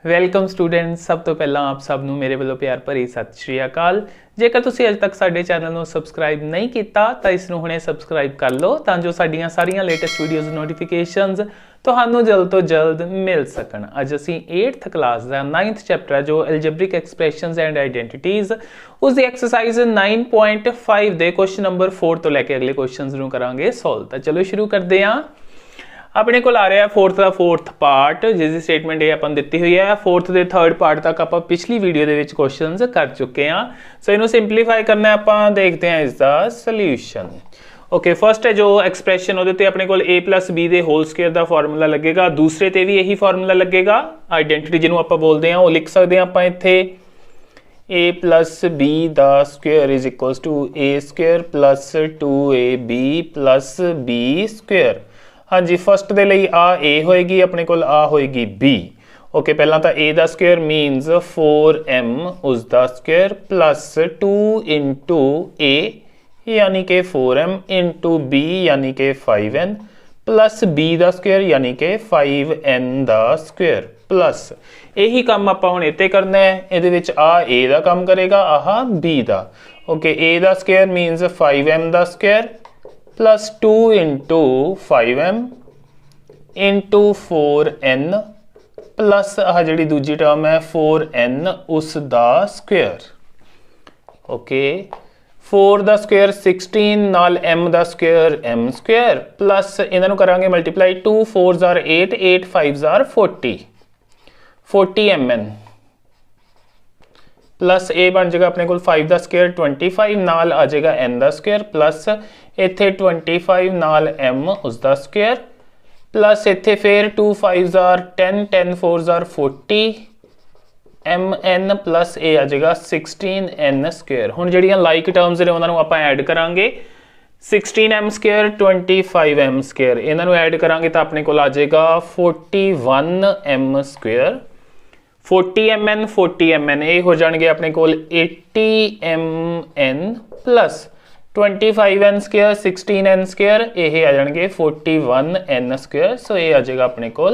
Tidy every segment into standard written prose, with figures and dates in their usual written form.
Welcome students. ਸਭ ਤੋਂ ਪਹਿਲਾਂ ਆਪ ਸਭ ਨੂੰ ਮੇਰੇ ਵੱਲੋਂ ਪਿਆਰ ਭਰੀ ਸਤਿ ਸ਼੍ਰੀ ਅਕਾਲ। ਜੇਕਰ ਤੁਸੀਂ ਅਜੇ ਤੱਕ ਸਾਡੇ ਚੈਨਲ ਨੂੰ ਸਬਸਕ੍ਰਾਈਬ ਨਹੀਂ ਕੀਤਾ ਤਾਂ ਇਸ ਨੂੰ ਹੁਣੇ ਸਬਸਕ੍ਰਾਈਬ ਕਰ ਲਓ ਤਾਂ ਜੋ ਸਾਡੀਆਂ ਸਾਰੀਆਂ ਲੇਟੈਸਟ ਵੀਡੀਓਜ਼ ਨੋਟੀਫਿਕੇਸ਼ਨਸ ਤੁਹਾਨੂੰ ਜਲਦ ਤੋਂ ਜਲਦ ਮਿਲ ਸਕਣ। ਅੱਜ ਅਸੀਂ 8th ਕਲਾਸ ਦਾ 9th ਚੈਪਟਰ ਹੈ ਜੋ ਐਲਜੈਬਰਿਕ ਐਕਸਪ੍ਰੈਸ਼ਨਸ ਐਂਡ ਆਈਡੈਂਟੀਟੀਜ਼, ਉਸ ਦੀ ਐਕਸਰਸਾਈਜ਼ 9.5 ਦੇ ਕੁਐਸਚਨ ਨੰਬਰ 4 ਤੋਂ ਲੈ ਕੇ ਅਗਲੇ ਕੁਐਸਚਨਸ ਨੂੰ ਕਰਾਂਗੇ ਸੋਲਵ। ਤਾਂ ਚਲੋ ਸ਼ੁਰੂ ਕਰਦੇ ਹਾਂ। अपने को आ रहा है फोर्थ का फोर्थ पार्ट जिसकी स्टेटमेंट ये अपन दी हुई है। फोर्थ के थर्ड पार्ट तक आप पिछली वीडियो के क्वेश्चंस कर चुके हैं। सो इन्हों सिंपलीफाई करना है, आप देखते हैं इसका सोल्यूशन। ओके, फर्स्ट है जो एक्सप्रैशन वो अपने को a प्लस बी के होल स्केयर का फॉर्मूला लगेगा। दूसरे ते भी यही फॉर्मूला लगेगा। आइडेंटिटी जिन्होंने आप बोलते हैं वो लिख सकते हैं आप इत्थे a प्लस बी दा square is equals to a square plus 2ab plus b square. हाँ जी, फस्ट के लिए आ ए होएगी, अपने को आ होएगी बी। ओके, पहला तो ए का स्क्वेयर मीनस 4m उसका स्क्वेयर प्लस 2 इंटू ए यानी कि 4m इंटू बी यानी कि 5n प्लस बी का स्क्वेयर यानी कि 5n का स्क्वेयर प्लस यही काम आप हुण इत्ते करना है। ये आ ए का काम करेगा, आह बी का। ओके, ए का स्क्वेयर मीनस 5m का square plus 2 into 5m into 4n plus आह जी दूजी टर्म है 4n उसका स्क्वेयर। ओके, 4 का स्क्वेयर 16 नाल m का स्क्वेयर m स्क्वेयर प्लस इन्हों करांगे मल्टीप्लाई 2 4 जार 8 8 5 जार 40 mn प्लस ए बन जाएगा अपने को 5 का स्क्वेयर 25 नाल आ जाएगा n का स्क्वेयर प्लस इत्थे 25 नाल m उसका स्क्वेयर प्लस इत्थे फिर 2 5 जार 10 10 4 जार 40 mn प्लस ए आ जाएगा 16n स्क्वेयर। हुण जिहड़ियां लाइक टर्म्स ने उन्हां नूं आपां ऐड करांगे। 16m स्क्वेयर 25m स्क्वेयर इन्हां नूं ऐड करांगे तो अपने को आ जाएगा 41m स्क्वेयर। 40mn ये हो जाएंगे अपने को 80mn plus 25n square 16n square ये आ जाएंगे 41n स्क्वेयर। सो ये आ जाएगा अपने को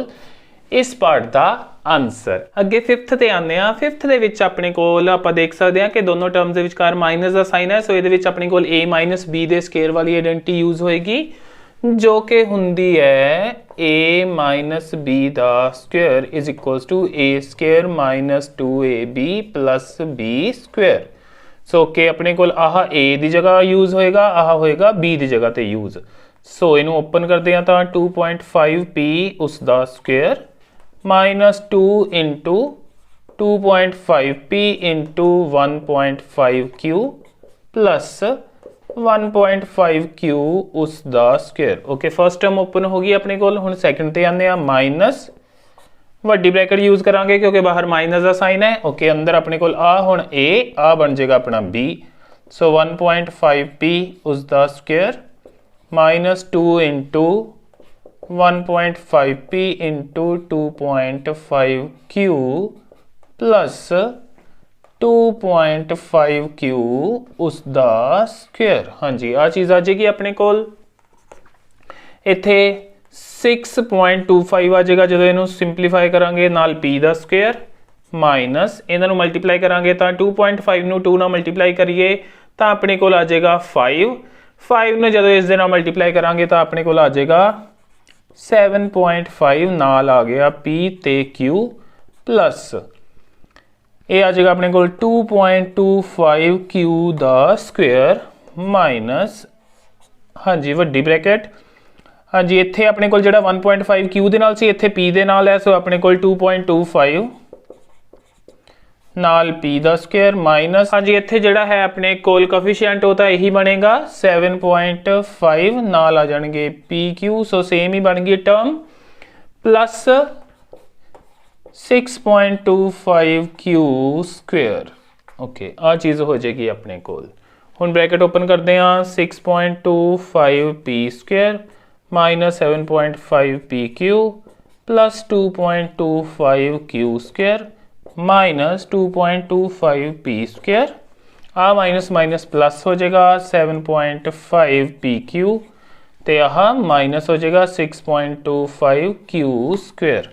इस पार्ट का आंसर। अगे फिफ्थ ते आने आ। फिफ्थ दे विच अपने कोल आप देख सकते हैं कि दोनों टर्म्स दे विचकार माइनस का साइन है। सो ये अपने को a माइनस b दे स्केयर वाली आइडेंटिटी यूज होएगी जो कि हुंदी है a माइनस b दा square is equals to a square minus 2ab plus b square. So के अपने को आह a की जगह यूज होएगा, आह होएगा b की जगह ते यूज। सो इनू ओपन करते हैं तो 2.5p उसका square minus 2 into 2.5p into 1.5q plus 1.5q उसका square. Okay, first term open होगी अपने को। हुण सैकेंड ते आने आ माइनस वड्डी ब्रैकेट यूज करांगे क्योंकि बाहर माइनस का साइन है। ओके, अंदर अपने को आ हुण a आ बन जाएगा अपना b। सो 1.5p उसका square minus 2 into 1.5p into 2.5q plus 2.5q उसका स्क्वेयर। हाँ जी, आ चीज़ आ जाएगी अपने को इत्थे 6.25 आ जाएगा जो इनू सिंपलीफाई करांगे नाल p का स्क्वेयर माइनस इन्हों मल्टीप्लाई करांगे तो 2.5 नू 2 ना मल्टीप्लाई करिए तो अपने को आ जाएगा 5 ने जो इस नाल मल्टीप्लाई करांगे तो अपने को आ जाएगा 7.5 नाल आ गया p ते q प्लस ये आ जाएगा अपने को 2.25q दा स्क्वेयर माइनस हाँ जी वड्डी ब्रैकेट हाँ जी इत्थे अपने को जिहड़ा 1.5q दे नाल सी इत्थे p दे नाल है। सो अपने को 2.25 नाल p दा स्क्वेयर माइनस हाँ जी इत्थे जिहड़ा है अपने कोल कोफिशिएंट होता यही बनेगा 7.5 नाल आ जाएंगे pq। सो सेम ही बन गई term plus 6.25q square. Okay, आ चीज़ हो जाएगी अपने कोल। हुण ब्रैकेट ओपन करते हैं 6.25p square minus 7.5pq plus 2.25q square minus 2.25p square. आ माइनस माइनस प्लस हो जाएगा 7.5pq तो यह माइनस हो जाएगा 6.25q स्क्वेयर।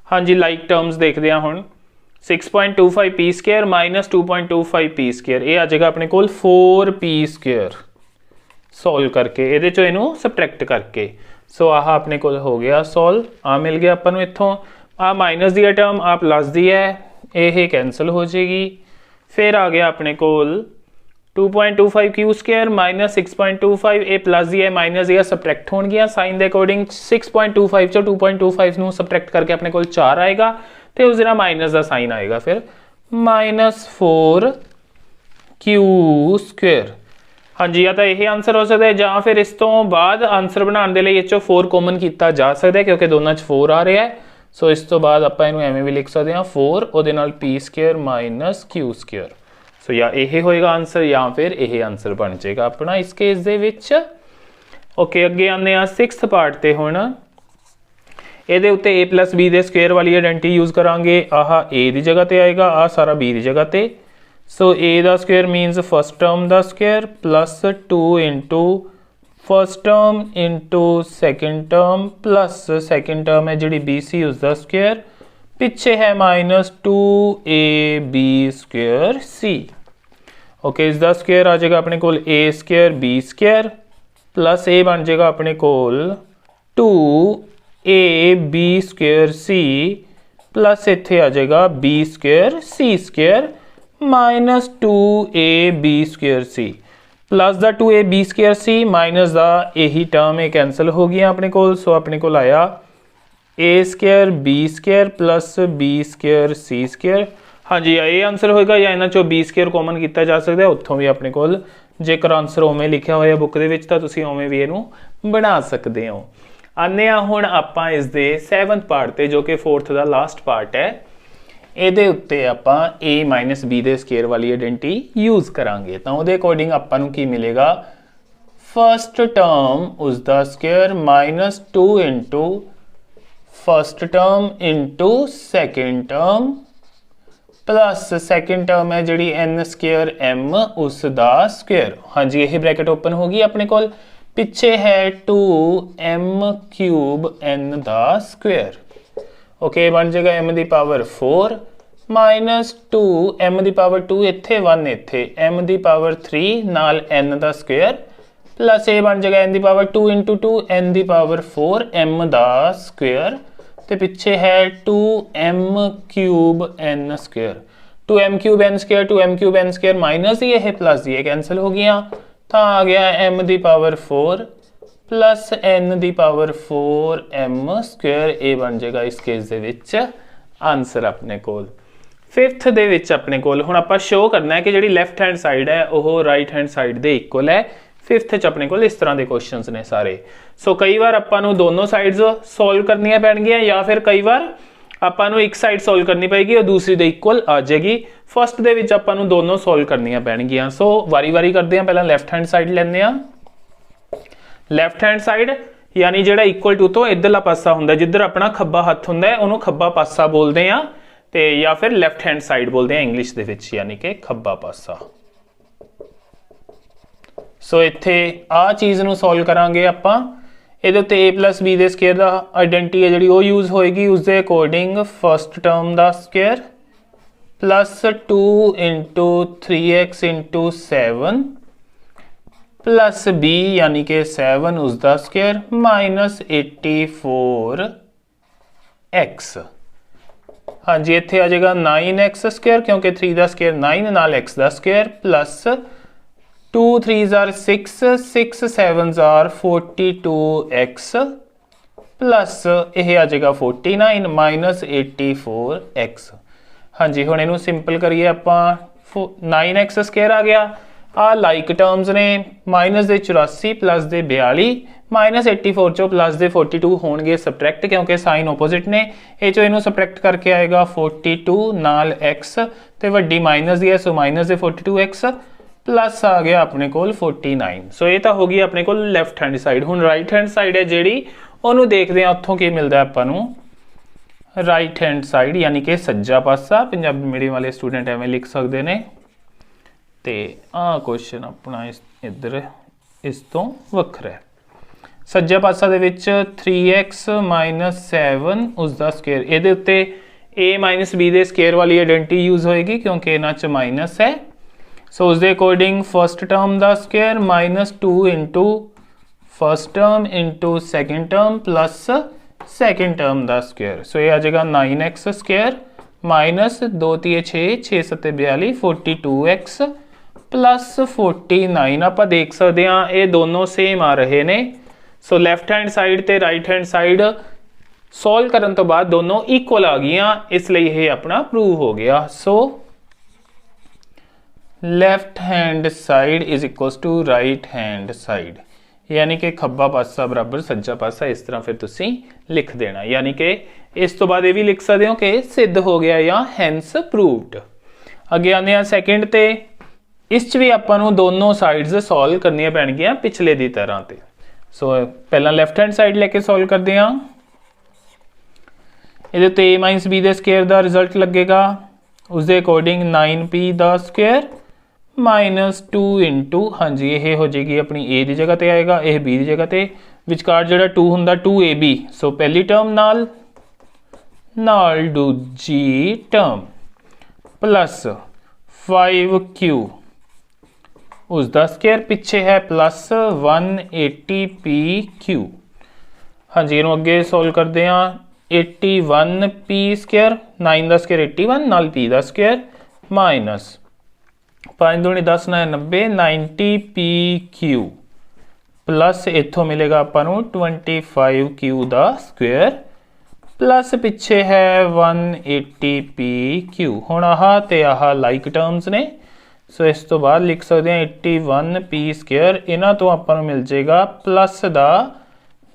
हाँ जी, लाइक टर्म्स देखते हैं हुण 6.25 P square minus 2.25 P square, ये आ जाएगा अपने कोल 4 पी स्केयर सॉल्व करके, ये चो इनू सबट्रैक्ट करके। सो आह अपने कोल हो गया सॉल्व, आ मिल गया अपन नूं इत्थों। आ माइनस दी है टर्म, आ प्लस दी है, ये कैंसल हो जाएगी। फिर आ गया अपने कोल 2.25 क्यू स्केयर माइनस 6.25, ये प्लस दी है माइनस दी है सबट्रैक्ट हो गया साइन के अकॉर्डिंग। 6.25 चो 2.25 नूं सबट्रैक्ट करके अपने कोल 4 आएगा, तो उस दिन माइनस का साइन आएगा, फिर -4 क्यू स्क्वेयर। हाँ जी, या तो यही आंसर हो सकता है, या फिर इस तो बाद आंसर बनाने के लिए ये 4 कॉमन किया जा सकता है क्योंकि दोनों 4 आ रहा है। सो इस तो बाद आप एवं भी लिख सकते हैं 4 ਉਹਦੇ ਨਾਲ p square minus q square. So या यही होएगा आंसर, या फिर यही आंसर बन जाएगा अपना इस केस दे विच। ओके, अगे आने आ 6th पार्ट ते हुण ਇਹਦੇ ਉੱਤੇ a प्लस b ਦੇ ਸਕੁਅਰ ਵਾਲੀ ਆਇਡੈਂਟੀ ਯੂਜ਼ ਕਰਾਂਗੇ। ਆਹ a ਦੀ ਜਗ੍ਹਾ ਤੇ ਆਏਗਾ, ਆਹ ਸਾਰਾ b ਦੀ ਜਗ੍ਹਾ ਤੇ। ਸੋ a the square means first term the square plus 2 into first term into second term plus second term है जी बी सी उसका स्क्वेयर, पिछे है -2ab स्क्वेयर सी। ओके, इसका स्क्वेयर आ जाएगा अपने कोल a square b square plus a बन जाएगा अपने कोल 2ab स्क्वेयर c प्लस इत्थे आ जाएगा b square c square minus 2ab square c plus the 2ab square C minus the यही टर्म ये कैंसल हो गया अपने कोल। सो अपने कोल आया a square b square plus b square c square. हाँ जी, ये आंसर होएगा, या इन्हां चों b स्क्वेयर कॉमन किया जा सकता है, उत्थों भी अपने कोल जेकर आंसर उवें लिखिया होया बुक दे विच तां तुसीं उवें भी इहनूं बना सकदे हो। आने आ हुण आपां इस दे 7th पार्ट ते जो कि 4th दा लास्ट पार्ट है। ਇਹਦੇ ਉੱਤੇ ਆਪਾਂ a ਮਾਈਨਸ b ਦੇ ਸਕੁਅਰ ਵਾਲੀ ਆਇਡੈਂਟੀ ਯੂਜ਼ ਕਰਾਂਗੇ, ਤਾਂ ਉਹਦੇ ਅਕੋਰਡਿੰਗ ਆਪਾਂ ਨੂੰ ਕੀ ਮਿਲੇਗਾ, ਫਸਟ ਟਰਮ ਉਸ ਦਾ square -2 into first term into second term plus second term है जी n स्क्वेयर m उसका स्क्वेयर। हाँ जी, यही ब्रैकेट ओपन होगी अपने को, पिछे है 2m क्यूब n दा स्क्वेयर। ओके, बन जाएगा m the power 4 minus 2 m the power 2 इत्थे 1 इत्थे m दी पावर 3 नाल n दा स्क्वेयर प्लस ये बन जाएगा n the power 2 into 2 n the power 4 m दा स्क्वेयर ते पिछे है 2m cube n square. 2m cube n square 2m cube n square minus ये है प्लस ये कैंसिल हो गया, तो आ गया m the power 4 plus n the power 4m square. ये बन जाएगा इस केस दे विच आंसर अपने कोल। फिफ्थ दे विच अपने कोल हुण आपां शो करना है कि जिहड़ी लैफ्ट हैंड साइड है वह राइट हैंड साइड दे इक्वल है। फिफ्थ च अपने कोल इस तरह के क्वेश्चंस ने सारे। सो कई बार आपां नूं दोनों साइड्स सॉल्व करनियां पैणगियां या फिर कई बार आपां नूं एक साइड सॉल्व करनी पेगी और दूसरी दे इक्वल आ जाएगी। फर्स्ट दे विच आपां नूं दोनों सॉल्व करनियां पैणगियां। सो वारी वारी करदे हां, पहलां लैफ्ट हैंड साइड लैंदे हां। लैफ्ट हैंड साइड यानी जिहड़ा इक्वल टू तो इधरला पासा हुंदा जिधर अपना खब्बा हत्थ हुंदा है उहनूं खब्बा पासा बोलदे हां, ते या फिर लैफ्ट हैंड साइड बोलते हैं इंग्लिश दे विच, यानी कि खब्बा पासा। सो इत्थे आ चीज़ नूं सॉल्व करांगे आपां। इहदे उत्ते a plus b they square दा आइडेंटिटी है जिहड़ी ओह यूज़ होएगी, उसके अकॉर्डिंग फर्स्ट टर्म दा square plus 2 into 3x into 7 plus b यानी कि 7 उसका स्क्वेयर माइनस 84x। हाँ जी, इत्थे आ जाएगा 9x स्क्वेयर क्योंकि 3 का स्क्वेयर 9 नाल x का square plus 2 3s are 6 6 7s are 42x plus यह आ जाएगा 49 माइनस 84x। हाँ जी, हुण इहनूं सिंपल करिए आपां 9x स्क्वेयर आ गया, आ लाइक टर्म्स ने माइनस दे 84 प्लस दे 42 माइनस 84 चो प्लस दे 42 होणगे सबट्रैक्ट क्योंकि साइन ओपोजिट ने, ये चो इनू सबट्रैक्ट करके आएगा 42 नाल x ते वड्डी माइनस दी है सो माइनस दे 42x प्लस आ गया अपने कोल 49। सो ये तो हो गई अपने कोल लैफ्ट हैंड साइड। हुण राइट हैंड साइड है जिहड़ी ओनू देखते हैं उत्थों की मिलता है आपां नूं राइट हैंड साइड यानी कि सज्जा पासा। पंजाबी मीडियम वाले स्टूडेंट एवें लिख सकते हैं। तो आ क्वेश्चन अपना इधर इस तो वखरा है। सज्जा पासा दे विच 3x माइनस 7 उसका स्क्वेयर, इहदे उत्ते ए माइनस बी दे स्केयर वाली आइडेंटिटी यूज होएगी क्योंकि इन्हां च माइनस है। सो उसके अकॉर्डिंग फर्स्ट टर्म का square -2 into first term into second term plus second term का स्केयर। सो ये आ जाएगा 9x square minus 2 3 6 6 7 42 42x plus 49। आप देख सकते हैं ये दोनों सेम आ रहे ने। सो लैफ्ट हैंड साइड ते राइट हैंड साइड सॉल्व करने तो बाद दोनों इक्वल आ गई, इसलिए ये अपना प्रूव हो गया। So left hand side is equal to right hand side, यानी कि खब्बा पासा बराबर सज्जा पासा, इस तरह फिर तुसी लिख देना। यानी कि इस तो बाद ये भी लिख सकते हो कि सिद्ध हो गया या हैंस प्रूव्ड। अगे आने आ सैकेंड ते, इस भी आपां दोनों साइड्स सॉल्व करनियां पैणगियां पिछले दी तरह ते। सो पहला लैफ्ट हैंड साइड लेके सॉल्व करते हैं। ये तो ए माइनस बी दे स्केयर का रिजल्ट लगेगा, उसके अकॉर्डिंग 9p का स्केयर -2 इंटू, हाँ जी ये हो जाएगी अपनी ए की जगह पे आएगा, यह बी की जगह पे, विचकार जो 2 होंगे 2ab। सो पहली टर्म नाल दूजी टर्म प्लस 5q उसका स्केयर पिछे है प्लस 180pq। हाँ जी इनू अगे सॉल्व करते हैं। 81p स्केयर 9 का स्केयर 81 नाल p का स्केयर माइनस 5 दूनी 10 9 90 90pq प्लस इथों मिलेगा आपां 25q का स्क्वेयर प्लस पिछे है 180pq। हुण आह ते आह लाइक टर्म्स ने। सो इस तो बाद लिख सकते हैं 81p स्केयर, इन्हां तो आपां मिल जाएगा प्लस का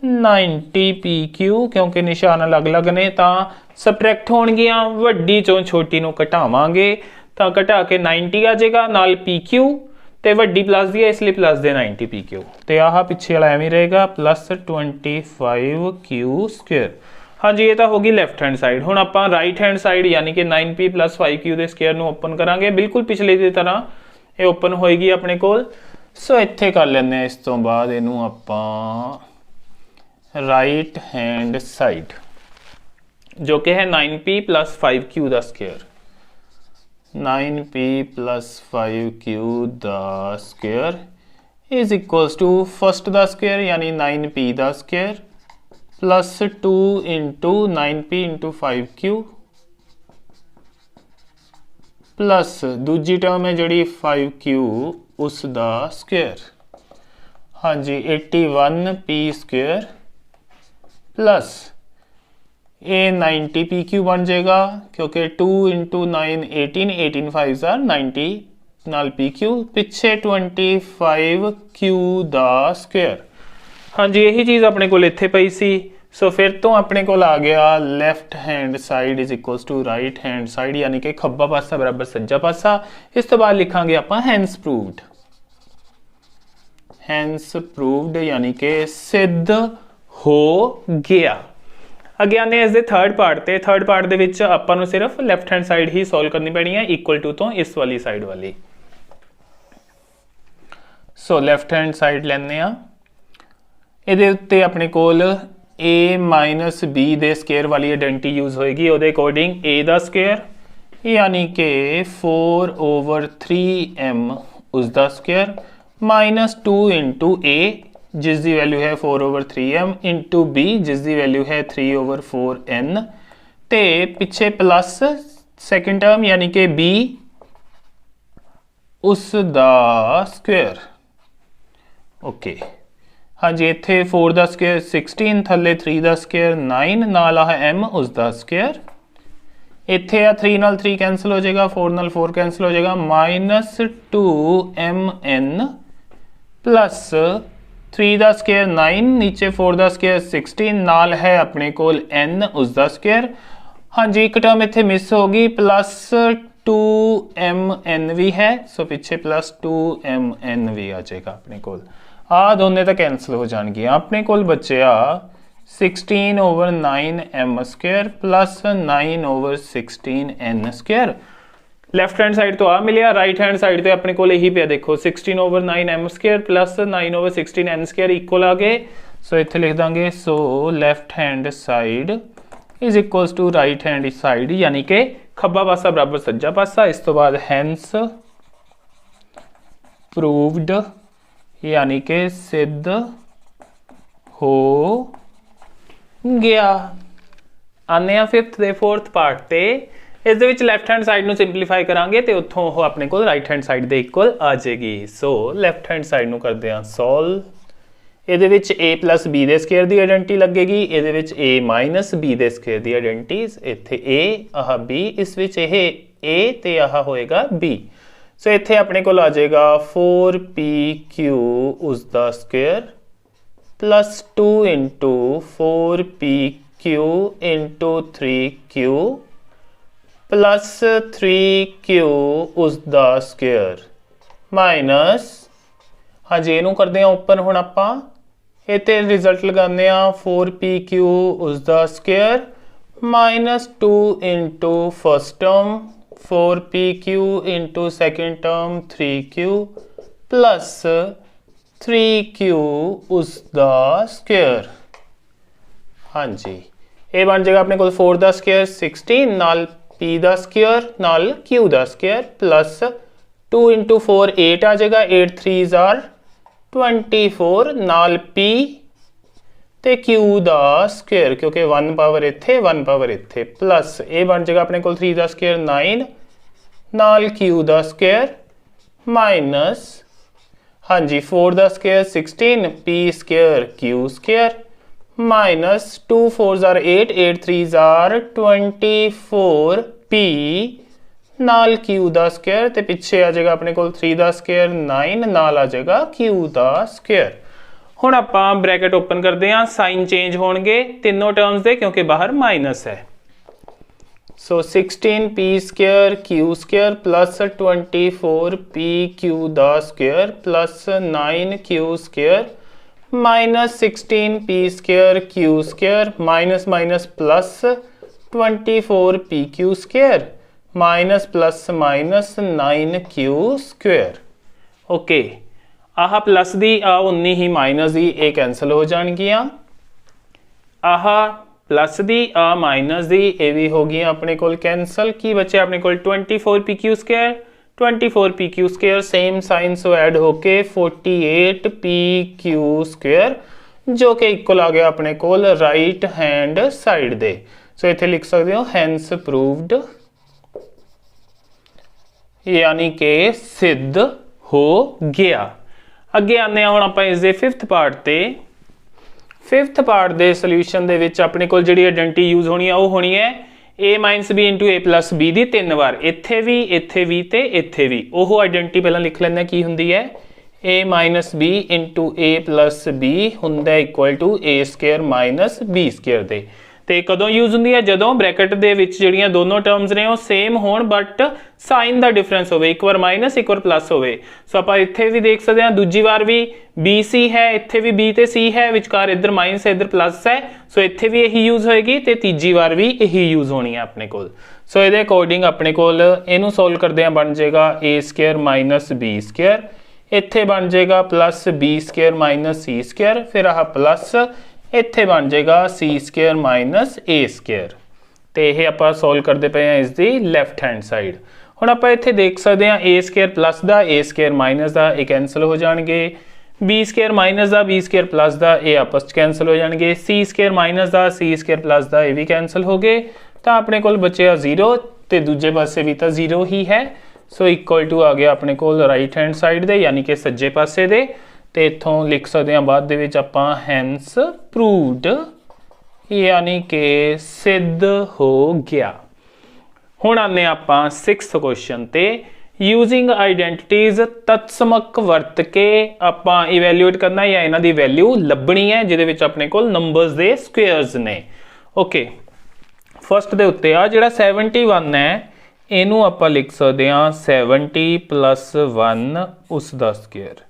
90pq, क्योंकि निशान अलग अलग ने तो सबट्रैक्ट होणगियां, वड्डी चों छोटी नूं घटावांगे तो घटा के 90 आ जाएगा नाल pq ते वड्डी प्लस दी है इसलिए प्लस दे 90pq ते आह पिछे वाला एवं रहेगा प्लस 25q स्क्वेयर। हाँ जी ये तो होगी लैफ्ट हैंड साइड। हुण आपां राइट हैंड साइड यानी कि 9p प्लस 5q दे स्क्वेयर नूं ओपन करांगे, बिल्कुल पिछले की तरह ये ओपन होएगी अपने कोल। सो इत्थे कर लैंदे इस तो बाद इनू आपां राइट हैंड साइड जो कि है 9p प्लस 5q का स्क्वेयर, 9p प्लस 5q का square is equals to first का स्क्वेयर यानी 9p का square plus 2 into 9p into 5q plus दूजी टर्म है जी 5q उसका स्क्वेयर। हाँ जी 81p स्क्वेयर प्लस ये 90pq बन जाएगा क्योंकि 2 इंटू 9 18 18 5 90 नाल pq पिछे 25q का स्क्वेयर। हाँ जी यही चीज़ अपने को इत्थे पई सी। सो फिर तो अपने को आ गया left hand side is equals to right hand side, यानी कि खब्बा पासा बराबर सज्जा पासा। इस तो बाद लिखांगे आपां हैंस प्रूव्ड, हैंस प्रूव्ड यानी कि सिद्ध हो गया। अगे आने इस दे थर्ड पार्ट ते। थर्ड पार्ट दे विच आपां नूं सिर्फ लैफ्ट हैंड साइड ही सॉल्व करनी पैनी है इक्वल टू तो इस वाली साइड वाली। सो लैफ्ट हैंड साइड लैने आ, इहदे उत्ते अपने कोल a माइनस b दे स्केयर वाली आइडेंटिटी यूज होएगी। उहदे अकॉर्डिंग a दा स्केयर यानी कि 4/3m उसका स्केयर माइनस 2 इंटू a जिसकी वैल्यू है 4/3m इंटू b जिसकी वैल्यू है 3/4n ते पिछे प्लस सेकेंड टर्म यानी कि b उसका स्क्वेयर। ओके हाँ जी इत्थे 4 का स्क्वेयर 16 थले 3 का स्क्वेयर 9 नाल आ m उसका स्क्वेयर। इत्थे आ 3 नाल 3 कैंसल हो जाएगा, 4 नाल 4 कैंसल हो जाएगा, -2mn प्लस 3 का स्क्वेयर 9 नीचे 4 का स्क्वेयर 16 नाल है अपने कोल n उसका स्क्वेयर। हाँ जी एक टर्म इत्थे मिस होगी प्लस 2mn भी है, सो पिछे प्लस 2mn भी आ जाएगा अपने कोल। आ दोनों तो कैंसल हो जाएंगे, अपने कोल बचया 16/9m square plus 9/16n square. Left hand side तो आ मिलिया, राइट हैंड साइड तो अपने को यही पे देखो 16/9m square plus 9/16n square equal आ गए। सो इत्थे लिख देंगे so left hand side is equals to right hand side, यानी कि खब्बा पासा बराबर सज्जा पासा। इस तो बाद हैंस प्रूव्ड, यानी कि सिद्ध हो गया। आने आ फिफ्थ दे फोर्थ पार्ट ते। इस दे विच लैफ्ट हैंड साइड नूं सिंपलीफाई करांगे ते उत्थों वो अपने कोल राइट हैंड साइड दे इक्वल आ जाएगी। सो लैफ्ट हैंड साइड नूं करदे आ सॉल्व। ਇਹਦੇ ਵਿੱਚ a प्लस b ਦੇ ਸਕੁਅਰ ਦੀ ਆਇਡੈਂਟੀ ਲੱਗੇਗੀ, ਇਹਦੇ ਵਿੱਚ a ਮਾਈਨਸ b ਦੇ ਸਕੁਅਰ ਦੀ ਆਇਡੈਂਟੀਜ਼, ਇੱਥੇ a ਆਹ b, ਇਸ ਵਿੱਚ ਇਹ a ਤੇ ਆਹ ਹੋਏਗਾ b। ਸੋ ਇੱਥੇ ਆਪਣੇ ਕੋਲ ਆ ਜਾਏਗਾ 4pq ਉਸ ਦਾ square plus 2 into 4pq into 3q plus 3q उस दा स्क्वेयर माइनस, हाँ जी इनू करते हैं ओपन हुण आपां इत्थे रिजल्ट लगाने 4pq उस दा square minus 2 into first term 4pq into second term 3q plus 3q उस दा स्क्वेयर। हाँ जी ये बन जाएगा अपने को 4 दा स्क्वेयर 16 नाल p दा स्क्वेयर नाल q दा स्क्वेयर प्लस 2 इंटू 4 8 आ जाएगा, 8 3s आर 24 नाल p ते q दा स्क्वेयर, क्योंकि 1 पावर इत्थे 1 पावर इत्थे, प्लस ये बन जाएगा अपने को 3 दा स्क्वेयर 9 नाल q दा स्क्वेयर माइनस, हाँ जी 4 दा square 16 p square q square minus 2 4s are 8 8 3s are 24 p नाल q दा स्क्वेयर ते पिछे आ जाएगा अपने को 3 दा स्क्वेयर 9 नाल आ जाएगा q दा स्क्वेयर। हुण आपां ब्रैकेट ओपन करते हैं, साइन चेंज होणगे तीनों टर्म्स दे क्योंकि बाहर माइनस है। So 16p square q square plus 24p q दा square plus 9q square minus 16p square q square minus minus plus 24p q square minus plus minus 9q square. Okay ah plus दी आ उन्नी ही minus दी ये cancel हो जाएगियां, आह plus दी आ minus दी ये भी हो गई अपने को कैंसल। की बचे अपने को 24pq square 24pq square same sign so add होके 48pq स्क्वेयर जो कि इक्वल आ गया अपने को राइट हैंड साइड दे। सो इत्थे लिख सकते हो हैंस प्रूव्ड, यानी कि सिद्ध हो गया। अगे आने हुण आपां इस दे फिफ्थ पार्ट ते। फिफ्थ पार्ट दे सोल्यूशन दे विच अपने कोल जिहड़ी आइडेंटिटी यूज होनी है वो होनी है a minus b into a plus b दी 3 बार, इत्थे भी ते इत्थे भी। ओह आइडेंटिटी पहलां लिख लैंदे की हुंदी है a minus b into a plus b हुंदा equal to a square minus b square दे। ते कदों यूज हुंदी है जदों ब्रैकेट दे विच जिहड़ियां दोनों टर्म्स ने वो सेम होण बट साइन दा डिफरेंस होवे, एक बार माइनस एक बार प्लस होवे। सो आपां इत्थे भी देख सकते हैं, दूजी बार भी BC है, इत्थे भी B ते C है, विचकार इधर माइनस है इधर प्लस है। सो इत्थे भी यही यूज होएगी ते तीजी बार भी यही यूज होनी है अपने कोल। सो इहदे अकॉर्डिंग अपने कोल इहनूं सोल्व करदे आ बन जाएगा a square minus b square, इत्थे बन जाएगा plus b square minus c square, फिर आह प्लस इत्थे बन जाएगा c square minus a square. तो यह आप सोल्व करते पे हैं इसकी लैफ्ट हैंड साइड। हुण आप इत्थे देख सकते हैं a स्क्वेयर प्लस दा a स्क्वेयर माइनस दा ये कैंसल हो जाएंगे, b स्क्वेयर माइनस दा b स्क्वेयर प्लस दा ये आपस कैंसल हो जाएंगे, c स्क्वेयर माइनस दा c स्क्वेयर प्लस दा ये भी कैंसल हो गए। तो अपने को बचे 0 तो दूजे पासे भी तो 0 ही है। सो इक्वल टू आ गया अपने को राइट हैंड साइड दे यानी कि सज्जे पासे दे। तो इत्थों लिख सकते हैं बाद दे विच आपां हैंस प्रूव्ड, यानी कि सिद्ध हो गया। हुण आने आपां 6th क्वेश्चन ते। यूजिंग आइडेंटिटीज तत्समक वरत के आपां इवैल्यूएट करना या इन्हां दी वैल्यू लभनी है जिहदे विच अपने कोल नंबर्स दे स्क्वेयर्स ने। ओके फर्स्ट दे उत्ते आ जिहड़ा 71 है इहनूं आपां लिख सकते हैं 70 प्लस 1 उस दा स्क्वेयर।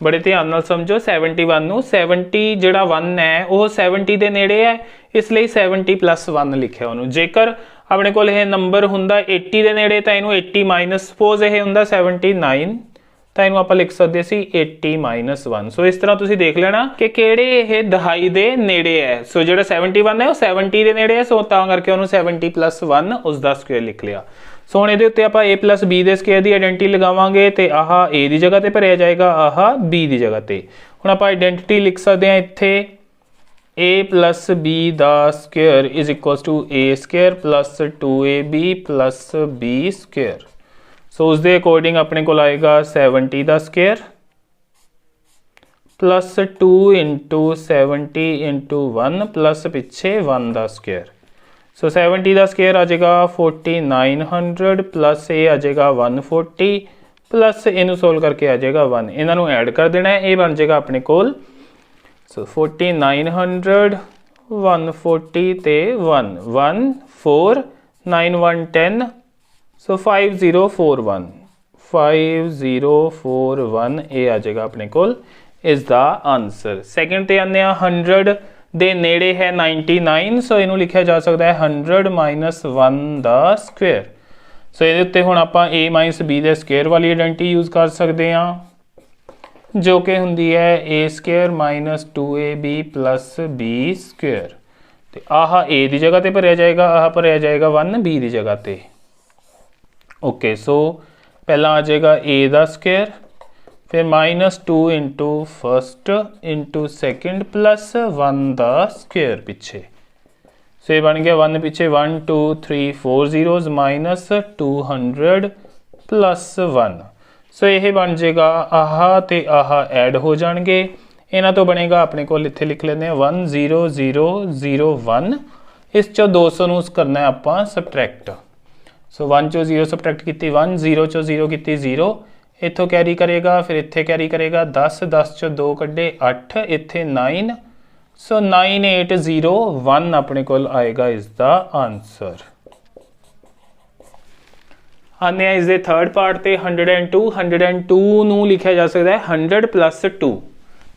बड़े ध्यान नाल समझो 71 नूं 70 जिहड़ा 1 है वह 70 दे नेड़े है इसलिए 70 प्लस 1 लिखिया उन्होंने। जेकर अपने कोल यह नंबर हुंदा 80 दे नेड़े तो इनू 80 माइनस सपोज यह हुंदा 79 ਤਾਂ ਇਹਨੂੰ ਆਪਾਂ ਲਿਖ ਸਕਦੇ ਸੀ 80 - 1। ਸੋ ਇਸ ਤਰ੍ਹਾਂ ਤੁਸੀਂ ਦੇਖ ਲੈਣਾ ਕਿ ਕਿਹੜੇ ਇਹ ਦਹਾਈ ਦੇ ਨੇੜੇ ਹੈ। ਸੋ ਜਿਹੜਾ 71 ਹੈ ਉਹ 70 ਦੇ ਨੇੜੇ ਹੈ, ਸੋ ਤਾਂ ਕਰਕੇ ਉਹਨੂੰ 70 + 1 ਉਸ ਦਾ ਸਕੁਅਰ ਲਿਖ ਲਿਆ। ਸੋ ਹੁਣ ਇਹਦੇ ਉੱਤੇ ਆਪਾਂ a + b ਦੇ ਸਕੁਅਰ ਦੀ ਆਇਡੈਂਟੀਟੀ ਲਗਾਵਾਂਗੇ ਤੇ ਆਹ a ਦੀ ਜਗ੍ਹਾ ਤੇ ਭਰਿਆ ਜਾਏਗਾ, ਆਹ b ਦੀ ਜਗ੍ਹਾ ਤੇ। ਹੁਣ ਆਪਾਂ ਆਇਡੈਂਟੀਟੀ ਲਿਖ ਸਕਦੇ ਹਾਂ ਇੱਥੇ a + b the square = a² + 2ab + b²। ਸੋ ਉਸ ਦੇ ਅਕੋਰਡਿੰਗ ਆਪਣੇ ਕੋਲ ਆਏਗਾ 70 ਦਾ ਸਕੁਅਰ + 2 × 70 × 1 + ਪਿੱਛੇ 1 ਦਾ ਸਕੁਅਰ। ਸੋ 70 ਦਾ ਸਕੁਅਰ ਆ ਜਾਏਗਾ 4900 + ਇਹ ਆ ਜਾਏਗਾ 140 + ਇਹਨੂੰ ਸੋਲਵ ਕਰਕੇ ਆ ਜਾਏਗਾ 1। ਇਹਨਾਂ ਨੂੰ ਐਡ ਕਰ ਦੇਣਾ, ਇਹ ਬਣ ਜਾਏਗਾ ਆਪਣੇ ਕੋਲ ਸੋ 4900 140 ਤੇ 1 1 4 9 1 10 ਸੋ 5041 5041 ਇਹ ਆ ਜਾਏਗਾ ਆਪਣੇ ਕੋਲ ਇਸ ਦਾ ਆਨਸਰ। ਸੈਕਿੰਡ ਤੇ ਆਉਂਦੇ ਆ 100 ਦੇ ਨੇੜੇ ਹੈ 99, ਸੋ ਇਹਨੂੰ ਲਿਖਿਆ ਜਾ ਸਕਦਾ ਹੈ 100 - 1 ਦਾ ਸਕੁਅਰ। ਸੋ ਇਹਦੇ ਉੱਤੇ ਹੁਣ ਆਪਾਂ a - b ਦੇ ਸਕੁਅਰ ਵਾਲੀ ਆਇਡੈਂਟੀਟੀ ਯੂਜ਼ ਕਰ ਸਕਦੇ ਹਾਂ, ਜੋ ਕਿ ਹੁੰਦੀ ਹੈ a² - 2ab + b²। ਤੇ ਆਹ a ਦੀ ਜਗ੍ਹਾ ਤੇ ਭਰਿਆ ਜਾਏਗਾ, ਆਹ ਭਰਿਆ ਜਾਏਗਾ 1 b ਦੀ ਜਗ੍ਹਾ ਤੇ। ਓਕੇ, ਸੋ ਪਹਿਲਾਂ ਆ ਜਾਏਗਾ a ਦਾ ਸਕੁਅਰ, फिर -2 × फर्स्ट × सेकंड + 1 ਦਾ ਸਕੁਅਰ ਪਿੱਛੇ। ਸੋ ਇਹ ਬਣ ਗਿਆ 1 ਪਿੱਛੇ 1 2 3 4 zeros -200 + 1। ਸੋ ਇਹ ਬਣ ਜਾਏਗਾ ਆਹ ਤੇ ਆਹ ਐਡ ਹੋ ਜਾਣਗੇ, ਇਹਨਾਂ ਤੋਂ ਬਣੇਗਾ ਆਪਣੇ ਕੋਲ ਇੱਥੇ ਲਿਖ ਲੈਂਦੇ ਹਾਂ 10001। ਇਸ ਚੋਂ 200 ਨੂੰ ਕਰਨਾ ਹੈ ਆਪਾਂ ਸਬਟਰੈਕਟ। ਸੋ 1 ਚੋਂ 0 ਸਬਟਰੈਕਟ ਕੀਤੀ 1, 0 ਚੋਂ 0 ਕੀਤੀ 0, ਇੱਥੋਂ ਕੈਰੀ ਕਰੇਗਾ, ਫਿਰ ਇੱਥੇ ਕੈਰੀ ਕਰੇਗਾ 10, 10 ਚੋਂ 2 ਕੱਢੇ 8, ਇੱਥੇ 9, ਸੋ 9801 ਆਪਣੇ ਕੋਲ ਆਏਗਾ ਇਸ ਦਾ ਆਨਸਰ। ਆਉਂਦੇ ਆ ਇਸ ਦੇ ਥਰਡ ਪਾਰਟ ਤੇ 102 ਨੂੰ ਲਿਖਿਆ ਜਾ ਸਕਦਾ ਹੈ 100 + 2।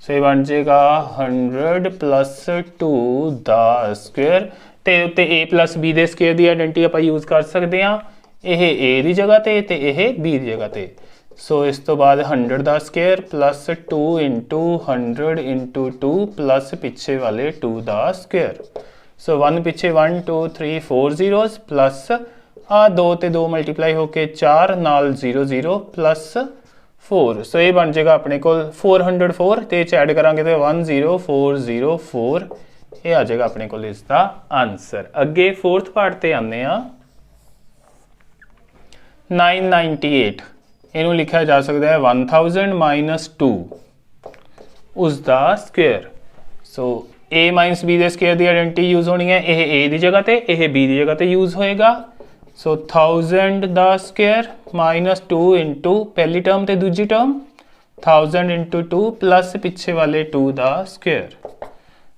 ਸੋ ਇਹ ਬਣ ਜਾਏਗਾ 100 + 2 ਦਾ ਸਕੁਅਰ ਤੇ ਉੱਤੇ a + b ਦੇ ਸਕੁਅਰ ਦੀ ਆਇਡੈਂਟੀਟੀ ਆਪਾਂ ਯੂਜ਼ ਕਰ ਸਕਦੇ ਹਾਂ, ਇਹ a ਦੀ ਜਗ੍ਹਾ ਤੇ ਤੇ ਇਹ b ਦੀ ਜਗ੍ਹਾ ਤੇ। ਸੋ ਇਸ ਤੋਂ ਬਾਅਦ 100 ਦਾ ਸਕੁਅਰ + 2 × 100 × 2 + ਪਿੱਛੇ ਵਾਲੇ 2 ਦਾ ਸਕੁਅਰ। ਸੋ 1 ਪਿੱਛੇ 1 2 3 4 zeros + ਆ 2 ਤੇ 2 ਮਲਟੀਪਲਾਈ ਹੋ ਕੇ 4 ਨਾਲ 0 0 + 4। ਸੋ ਇਹ ਬਣ ਜਾਏਗਾ ਆਪਣੇ ਕੋਲ 404 ਤੇ ਚ ਐਡ ਕਰਾਂਗੇ ਤੇ 10404 ਇਹ ਆ ਜਾਏਗਾ ਆਪਣੇ ਕੋਲ ਇਸ ਦਾ ਆਨਸਰ। ਅੱਗੇ ਫੋਰਥ ਪਾਰਟ ਤੇ ਆਉਂਦੇ ਆ 998, ਇਹਨੂੰ ਲਿਖਿਆ ਜਾ ਸਕਦਾ ਹੈ 1000 - 2 ਉਸ ਦਾ ਸਕੁਅਰ। ਸੋ a - b ਦੇ ਸਕੁਅਰ ਦੀ ਆਇਡੈਂਟੀਟੀ ਯੂਜ਼ ਹੋਣੀ ਹੈ, ਇਹ a ਦੀ ਜਗ੍ਹਾ ਤੇ ਇਹ b ਦੀ ਜਗ੍ਹਾ ਤੇ ਯੂਜ਼ ਹੋਏਗਾ। ਸੋ 1000 ਦਾ ਸਕੁਅਰ -2 × ਪਹਿਲੀ ਟਰਮ ਤੇ ਦੂਜੀ ਟਰਮ 1000 × 2 + ਪਿੱਛੇ ਵਾਲੇ 2 ਦਾ ਸਕੁਅਰ।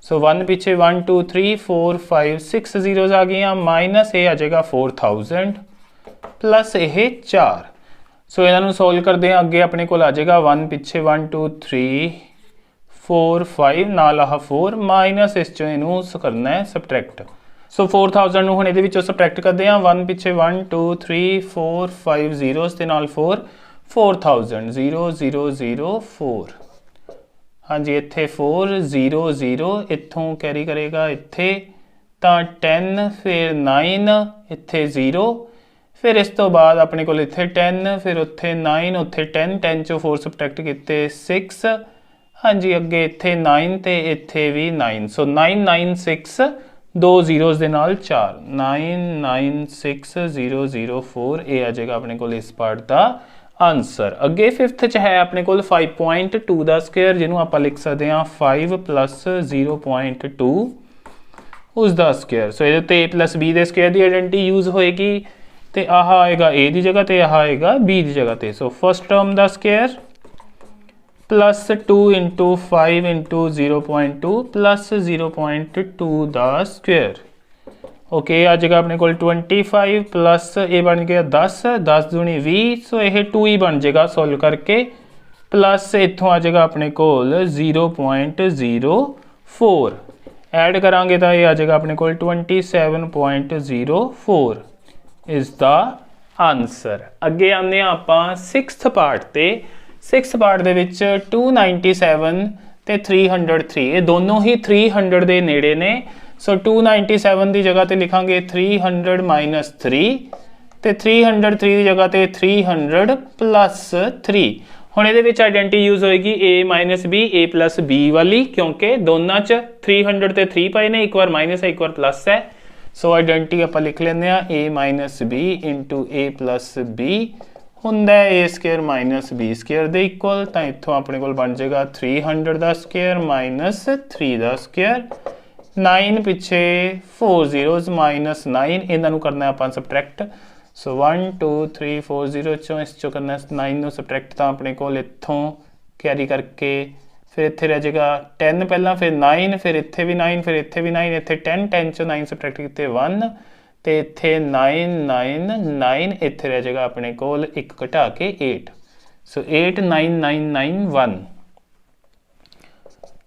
ਸੋ 1 ਪਿੱਛੇ 1 2 3 4 5 6 zeros ਆ ਗਈਆਂ, ਮਾਈਨਸ ਇਹ ਆ ਜਾਏਗਾ 4000 + ਇਹ 4। ਸੋ ਇਹਨਾਂ ਨੂੰ ਸੋਲਵ ਕਰਦੇ ਹਾਂ, ਅੱਗੇ ਆਪਣੇ ਕੋਲ ਆ ਜਾਏਗਾ 1 ਪਿੱਛੇ 1 2 3 4 5 ਨਾਲ ਆਹ 4 ਮਾਈਨਸ ਇਸ ਚੋਂ ਇਹਨੂੰ ਕਰਨਾ ਹੈ ਸਬਟਰੈਕਟ। ਸੋ 4000 ਨੂੰ ਹੁਣ ਇਹਦੇ ਵਿੱਚੋਂ ਸਬਟਰੈਕਟ ਕਰਦੇ ਹਾਂ, 1 ਪਿੱਛੇ 1 2 3 4 5 zeros ਤੇ ਨਾਲ 4 4000 0 0 0 4। ਹਾਂਜੀ, ਇੱਥੇ 4 0 0 ਇੱਥੋਂ ਕੈਰੀ ਕਰੇਗਾ ਇੱਥੇ ਤਾਂ 10, ਫਿਰ 9 ਇੱਥੇ 0, ਫਿਰ ਇਸ ਤੋਂ ਬਾਅਦ ਆਪਣੇ ਕੋਲ ਇੱਥੇ 10, ਫਿਰ ਉੱਥੇ 9, ਉੱਥੇ 10 10 ਚੋਂ 4 ਸਬਟਰੈਕਟ ਕੀਤੇ 6। ਹਾਂਜੀ, ਅੱਗੇ ਇੱਥੇ 9 ਤੇ ਇੱਥੇ ਵੀ 9। ਸੋ 996 2 zeros ਦੇ ਨਾਲ 4 996004 ਇਹ ਆ ਜਾਏਗਾ ਆਪਣੇ ਕੋਲ ਇਸ ਪਾਰਟ ਦਾ ਆਨਸਰ। ਅੱਗੇ ਫਿਫਥ ਚ ਹੈ ਆਪਣੇ ਕੋਲ 5.2 ਦਾ ਸਕੁਅਰ, ਜਿਹਨੂੰ ਆਪਾਂ ਲਿਖ ਸਕਦੇ ਹਾਂ 5 + 0.2 ਉਸ ਦਾ ਸਕੁਅਰ। ਸੋ ਇਹਦੇ ਉੱਤੇ a + b ਦੇ ਸਕੁਅਰ ਦੀ ਆਇਡੈਂਟੀਟੀ ਯੂਜ਼ ਹੋਏਗੀ ਤੇ ਆਹ ਆਏਗਾ a ਦੀ ਜਗ੍ਹਾ ਤੇ ਆਹ ਆਏਗਾ b ਦੀ ਜਗ੍ਹਾ ਤੇ। ਸੋ ਫਸਟ ਟਰਮ ਦਾ ਸਕੁਅਰ +2 × 5 × 0.2 + 0.2 ਦਾ ਸਕੁਅਰ। ਓਕੇ, ਆ ਜਾਏਗਾ ਆਪਣੇ ਕੋਲ 25 ਪਲੱਸ ਇਹ ਬਣ ਗਿਆ 10 10 ਦੂਣੀ 20। ਸੋ ਇਹ 2 ਹੀ ਬਣ ਜਾਏਗਾ ਸੋਲਵ ਕਰਕੇ, ਪਲੱਸ ਇੱਥੋਂ ਆ ਜਾਏਗਾ ਆਪਣੇ ਕੋਲ 0.04 ਐਡ ਕਰਾਂਗੇ ਤਾਂ ਇਹ ਆ ਜਾਏਗਾ ਆਪਣੇ ਕੋਲ 27.04 ਇਸ ਦਾ ਆਨਸਰ। ਅੱਗੇ ਆਉਂਦੇ ਹਾਂ ਆਪਾਂ 6th ਪਾਰਟ ਤੇ, सिक्स पार्ट दे विच 297 ते 303 ये दोनों ही 300 के नेड़े ने। सो 297 की जगह ते लिखांगे 300 माइनस 3 ते 303 की जगह ते 300 प्लस 3। हुण इहदे विच आइडेंटिटी यूज होएगी ए माइनस बी ए प्लस बी वाली, क्योंकि दोनों च 300 ते 3 पाए ने, एक बार माइनस है एक बार प्लस है। सो आइडेंटिटी आपां लिख लैंदे आ ए माइनस बी इंटू ए प्लस बी हुंदा ए स्केयर माइनस बी स्केयर दे इक्वल। तो इत्थों अपने कोल बन जाएगा 300 का स्केयर माइनस 3 का स्केयर, 9 पिछे 4 जीरोज माइनस 9, इन्हों करना है अपन सबट्रैक्ट। सो 1 2 3 4 0 चो इस चो करना 9 सबट्रैक्ट, तो अपने कोल इत्थों कैरी करके फिर इत्थे रह जाएगा 10 पहला, फिर 9, फिर इत्थे भी 9, फिर इत्थे भी 9, इत्थे 10, 10 चो 9 सबट्रैक्ट किते 1, तो इत्थे 9 9 9, इत्थे रह जाएगा अपने कोल एक घटा के 8। सो 8 9 9 9 1,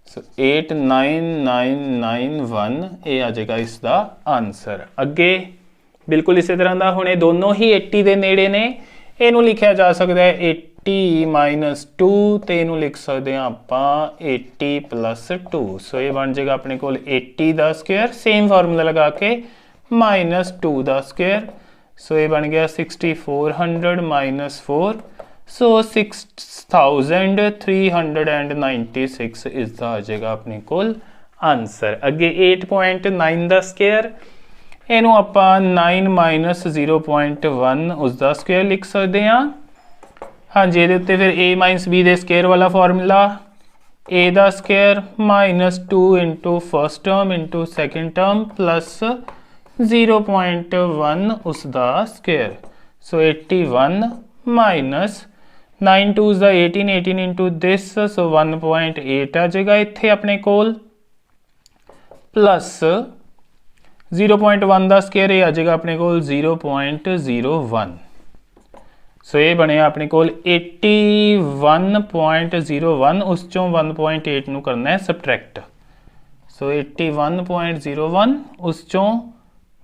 सो 8 9 9 9 1 ये आ जाएगा इसका आंसर। अगे बिल्कुल इसी तरह का हुणे दोनों ही 80 के नेड़े ने, इनू लिखा जा सकता है 80 माइनस 2, तो इनू लिख सकते हैं आपां 80 प्लस 2। सो ये बन जाएगा अपने कोल 80 का स्केयर, सेम फार्मूला लगा के माइनस 2 का स्केयर। सो ये बन गया 6400 माइनस 4, सो 6396 इसका आ जाएगा अपने कोल आंसर। अगे 8.9 का स्केयर, इनू आपां 9 माइनस 0.1 उसका स्केयर लिख सकते हैं। हाँ जी, ये फिर ए माइनस बी दे स्केयर वाला फार्मूला, ए का square minus 2 into first term into second term plus 0.1 उसका square. So 81 minus 9 2 is 18, 18 into this, so 1.8 आ जाएगा इत्थे अपने कोल, प्लस 0.1 का स्केयर आ जाएगा अपने कोल 0.01। सो ये बने अपने कोल 81.01, उस चों 1.8 नू करना है सबट्रैक्ट। सो 81.01 उस चों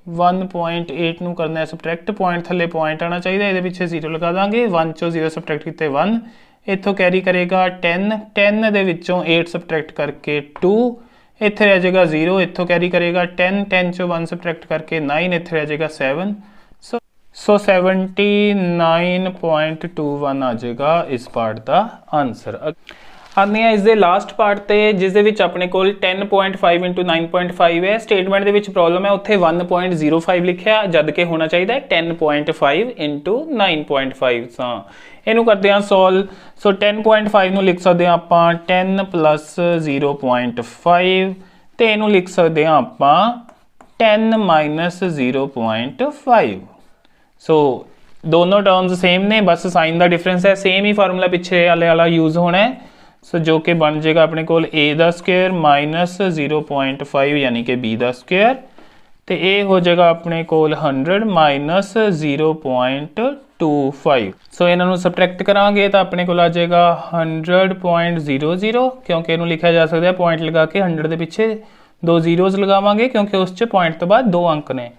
1.8 नू करना है सबट्रैक्ट, पॉइंट थले पॉइंट आना चाहिए, ये पिछे 0 लगा देंगे, 1 चो 0 सबट्रैक्ट किते 1, इत्थों कैरी करेगा 10, 10 दे विचों 8 सबट्रैक्ट करके 2, इत्थे रह जाएगा 0, इत्थों कैरी करेगा 10, 10 चो 1 सबट्रैक्ट करके 9, इत्थे रह जाएगा 7। सो 79.21 आ जाएगा इस पार्ट का आंसर। आने इस दे लास्ट पार्ट ते जिस दे विच अपने कोल 10.5 इंटू 9.5 है, स्टेटमेंट दे विच प्रॉब्लम है, उत्थे 1.05 लिखिया जद के होना चाहिए 10.5 इंटू 9.5। इनू करते हैं सॉल्व। सो 10.5 नू लिख सकते हैं आपां 10 प्लस 0.5, तो इनू लिख सकते हैं आपां 10 माइनस 0.5। सो दोनों टर्म्स सेम ने, बस साइन का डिफरेंस है, सेम ही फार्मूला पिछे वाला यूज होना है। सो जो कि बन जाएगा अपने कोल ए का स्केयर माइनस 0.5 यानी कि बी का स्केयर, तो ये हो जाएगा अपने कोल 100 माइनस 0.25। सो इन्हों सबट्रैक्ट करांगे तो अपने कोल आ जाएगा 100.00, क्योंकि इनू लिखा जा सकता है पॉइंट लगा के 100 के पिछे 2 जीरोज लगावांगे, क्योंकि उस पॉइंट तो बाद 2 अंक ने।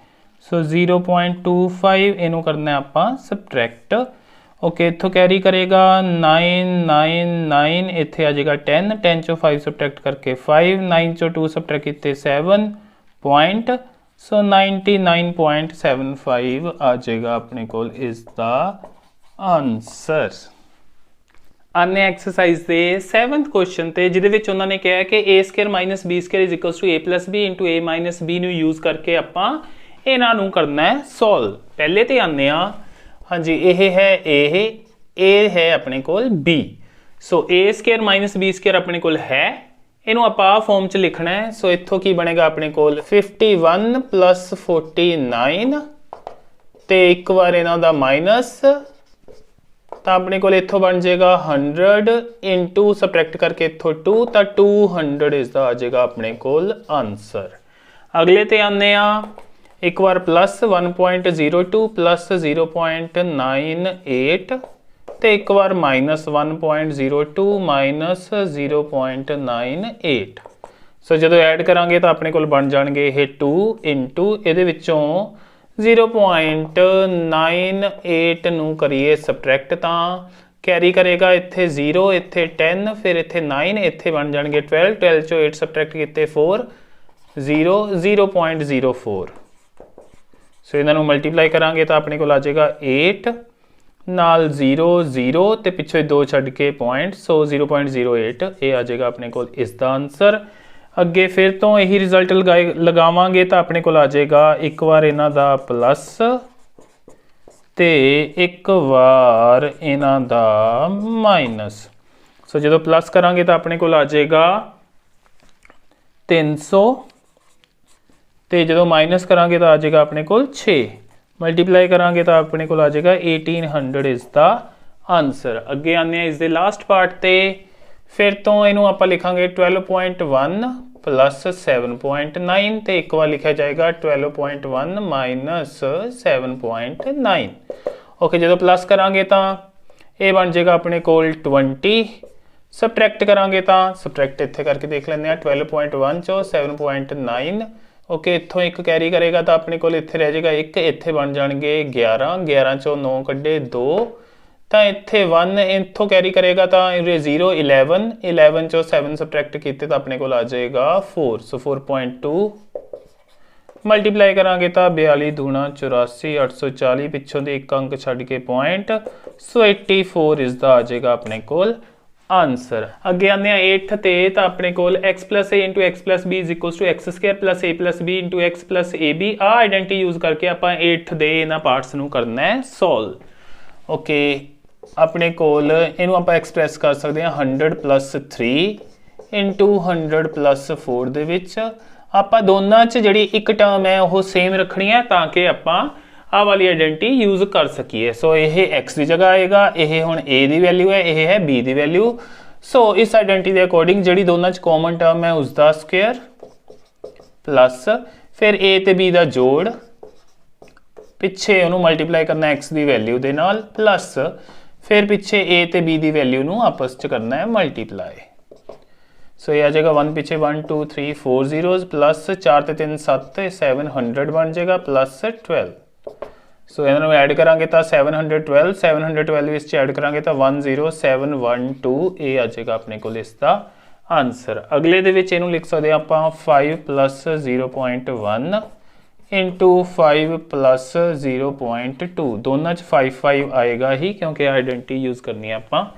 सो 0.25 इनू करना है आपां सबट्रैक्ट। ओके, इत्थों कैरी करेगा 9 9 9, इत्थे आ जाएगा 10, 10 चो 5 सबट्रैक्ट करके 5, 9 चो 2 सबट्रैक्ट किते 7 पॉइंट, सो 99.75 आ जाएगा अपने कोल इसका आंसर। आने एक्सरसाइज के 7th क्वेश्चन ते जिहदे विच उन्होंने कहा कि a square minus b square is equals to a plus B into a minus b नू यूज करके आपां इन्हां नू करना है सॉल्व। पहले तो आने हाँ जी, ये है ए है अपने कोल बी। सो ए स्केयर माइनस बी स्केयर अपने कोल है, इनू आप फॉर्म च लिखना है। सो इत्थों की बनेगा अपने कोल 51 प्लस 49, तो एक बार इन्हों का माइनस, तो अपने कोल इत्थों बन जाएगा 100 इंटू सबट्रैक्ट करके इत्थों 2, तो 200 इसका आ जाएगा अपने कोल आंसर। अगले ते आने एक बार प्लस 1.02 प्लस 0.98, तो एक बार माइनस 1.02 माइनस 0.98। सो जो ऐड करांगे तो अपने कोल बन जाएंगे ये 2 इंटू ये 0.98 नू करिए सबट्रैक्ट, तो कैरी करेगा इत्थे 0, इत्थे 10, फिर इत्थे 9, इत्थे बन जाएंगे 12, 12 चो 8 सबट्रैक्ट किए 4, 0, 0.04। सो इन्हों मल्टीप्लाई करांगे तो अपने को आ जाएगा 8 नाल 0 0 तो पिछे 2 छड्ड के पॉइंट, सो 0.08 ये आ जाएगा अपने को इसका आंसर। अगे फिर तो यही रिजल्ट लगावांगे तो अपने को आ जाएगा एक बार इन्हां दा प्लस ते एक बार इन्हां दा माइनस। सो जो प्लस करांगे तो अपने को आ जाएगा 300 तो जो माइनस करांगे तो आ जाएगा अपने को 6, मल्टीप्लाई करांगे तो अपने को आ जाएगा 1800 इज द आंसर। अगे आने इस दे लास्ट पार्ट ते फिर तो इनू आप लिखांगे 12.1 प्लस 7.9 तो एक बार लिखा जाएगा 12.1 माइनस 7.9। ओके जो प्लस करांगे तो ये बन जाएगा अपने को 20, सबट्रैक्ट करांगे तो सबट्रैक्ट इत्थे करके देख लेंगे 12.1 चो 7.9। ओके इत्थों एक कैरी करेगा तो अपने को इत्थे रह जाएगा एक, इत्थे बन जाएंगे 11, 11 चो 9 कड्डे 2 तो इत्थे 1, इत्थों कैरी करेगा तो 0, 11, 11 चो 7 सबट्रैक्ट किए तो अपने को आ जाएगा 4, सो 4.2 मल्टीप्लाई करांगे तो 42 दूना 84, 840 पिछों दे एक अंक छड्ड के पॉइंट, सो 84 इज द आ जाएगा अपने को आंसर। अगे आने 8 ते तो अपने को x plus A into X plus B is equal to X square plus A plus B into X plus A B आ आइडेंटिटी यूज करके आप 8 दे इन्हां पार्ट्स नूं करना है सॉल्व। ओके अपने कोल इनू आप एक्सप्रैस कर सकते हैं 100 प्लस 3 इंटू 100 प्लस 4 दे विच आप दोनों च जिहड़ी एक टर्म है वो सेम रखनी है ताकि आप आ वाली आइडेंटिटी यूज कर सकीए। सो ये एक्स की जगह आएगा, ये हुण ए की वैल्यू है, ये है बी की वैल्यू। सो इस आइडेंटिटी के अकॉर्डिंग जिहड़ी दोनों च कॉमन टर्म है उसका स्क्वेयर प्लस फिर ए ते बी का जोड़, पिछे उन्होंने मल्टीप्लाई करना एक्स की वैल्यू के नाल प्लस फिर पिछे ए ते बी की वैल्यू नूं आपस च करना है मल्टीप्लाई। सो ये आ जाएगा 1 पिछे 1 2 3 4 जीरोज प्लस 4 ते 3 7 700 बन जाएगा प्लस 12। सो इन्होंने ऐड करांगे तो 712, 712 इस ऐड करांगे तो 10712 ये आ जाएगा अपने को इसका आंसर। अगले दे विच इहनूं लिख सकते आप 5 प्लस 0.1 इंटू 5 प्लस 0.2, दोनों च 5 आएगा ही क्योंकि आइडेंटिटी यूज करनी है आप।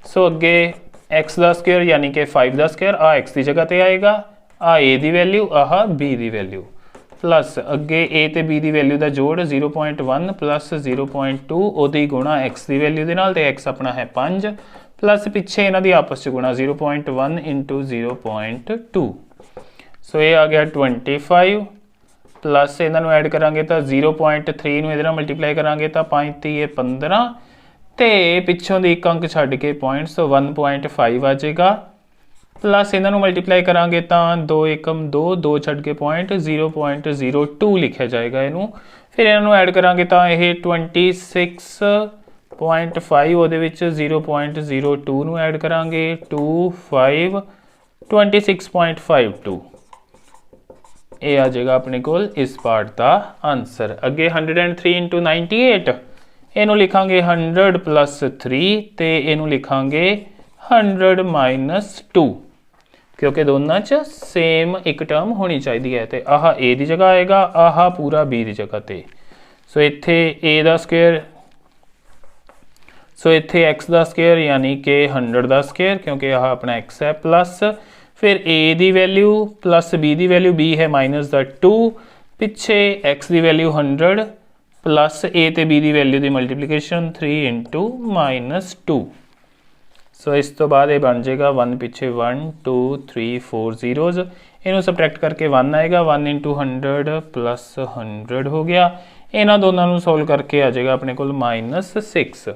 सो अगे एक्स का स्क्वेयर यानी कि 5 का स्क्वेयर आ एक्स की जगह पर आएगा, आ ए की वैल्यू आह बी की वैल्यू प्लस अगे ए ते बी की वैल्यू का जोड़ 0.1 प्लस 0.2 ओदी गुणा एक्स की वैल्यू के नाल, एक्स अपना है 5 प्लस पिछे इन्हां दी आपस च गुणा 0.1 इंटू 0.2। सो ये आ गया 25 प्लस इन्हों ऐड करांगे तो 0.3 नूं इहदे नाल मल्टीप्लाई करांगे तो 5 3 15 तो पिछों दी एक अंक छड्ड के पॉइंट, सो 1.5 आ जाएगा प्लस इन्हों मल्टीप्लाई करांगे तो 2 एकम 2 2 छड्ड के पॉइंट 0.02 लिखा जाएगा इनू। फिर इन्हों ऐड करांगे तो यह 26.5 ਉਹਦੇ ਵਿੱਚ 0.02 ਨੂੰ ऐड करांगे 25 26.52 ये आ जाएगा अपने को इस पार्ट का आंसर। अगे 103 इंटू 98 इनू लिखांगे 100 प्लस 3 तो इनू लिखांगे 100 माइनस 2 क्योंकि दोनों च सेम एक टर्म होनी चाहिए है। तो आह ए की जगह आएगा, आह पूरा बी की जगह पे। सो इत्थे ए का स्क्वेयर, सो इत्थे एक्स का स्क्वेयर यानी कि 100 का स्क्वेयर क्योंकि आह अपना एक्स है प्लस फिर ए की वैल्यू प्लस बी की वैल्यू, बी है माइनस का 2 पिछे एक्स की वैल्यू 100 प्लस ए ते बी की वैल्यू की मल्टीप्लीकेशन 3 इंटू माइनस 2। सो इस तो बाद ये बन जाएगा 1 पिछे 1 2 3 4 जीरोज, इनू सबट्रैक्ट करके 1 आएगा, 1 इंटू 100 प्लस 100 हो गया। इन्हों दोनों को सोल्व करके आ जाएगा अपने को -6।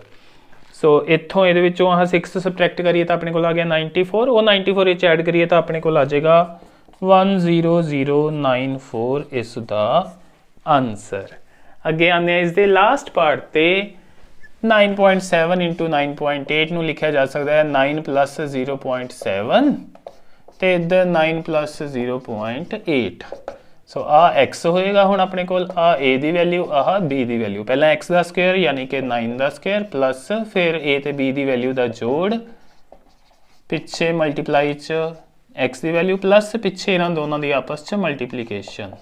सो इतों ये 6 सबट्रैक्ट करिए तो अपने को आ गया 94, वो 94 इच ऐड करिए तो अपने को आ जाएगा 10094 इस दा आंसर। अगे आने इस दे लास्ट पार्ट पे 9.7 इंटू 9.8 नूं लिखा जा सकता है 9 प्लस 0.7 तो इधर 9 प्लस 0.8। सो आ x होएगा हुण अपने कोल आ a the value ah b the value पहला x दा स्क्वायर यानी कि 9 दा स्क्वायर प्लस फिर a ते b दी वैल्यू दा जोड़ पिछे मल्टीप्लाई च x दी वैल्यू प्लस पिछे इन्हां दोनों दी आपस च मल्टीप्लीकेशन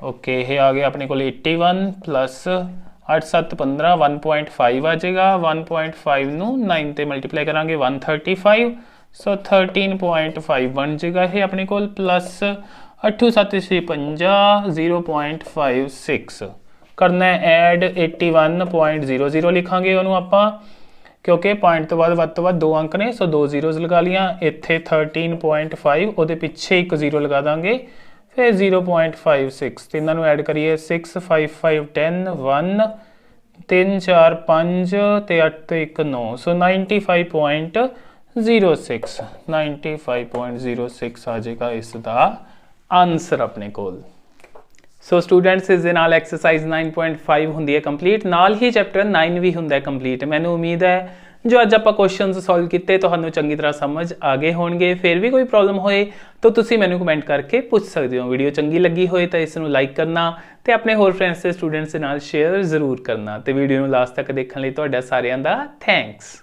ओके ये आ गया अपने को 81 प्लस 8 7 15 1.5 आ जाएगा 1.5 नू 9 ते मल्टीप्लाई करांगे 135 सो 13.5 बन जाएगा ये अपने को प्लस 8 7 50 0.56 करना है ऐड 81.00 लिखांगे उन्होंने आपां क्योंकि पॉइंट तो बाद दो अंक ने सो 2 जीरोज लगा लिया इत्थे 13.5 उहदे पिछे एक जीरो लगा देंगे फिर 0.56 तिन्हों ऐड करिए 6 5 5 10 1 3 4 5 ते 8 ते 1 9 सो 95.06 95.06 आ जाएगा इसका आंसर अपने कोल। सो स्टूडेंट्स इस दे नाल एक्सरसाइज 9.5 हुंदी है कंप्लीट नाल ही चैप्टर 9 भी हुंदा है कंप्लीट। मैनूं उम्मीद है जो अज आपां क्वेश्चनस सॉल्व किए तुहानूं चंगी तरह समझ आ गए होणगे। फिर भी कोई प्रॉब्लम होए तो तुसीं मैनूं कमेंट करके पूछ सकते हो। वीडियो चंगी लगी होए तो इसनूं लाइक करना ते अपने होर फ्रेंड्स ते स्टूडेंट्स दे नाल शेयर जरूर करना ते वीडियो नूं लास्ट तक देखण लई तुहाडा सारिआं दा थैंक्स।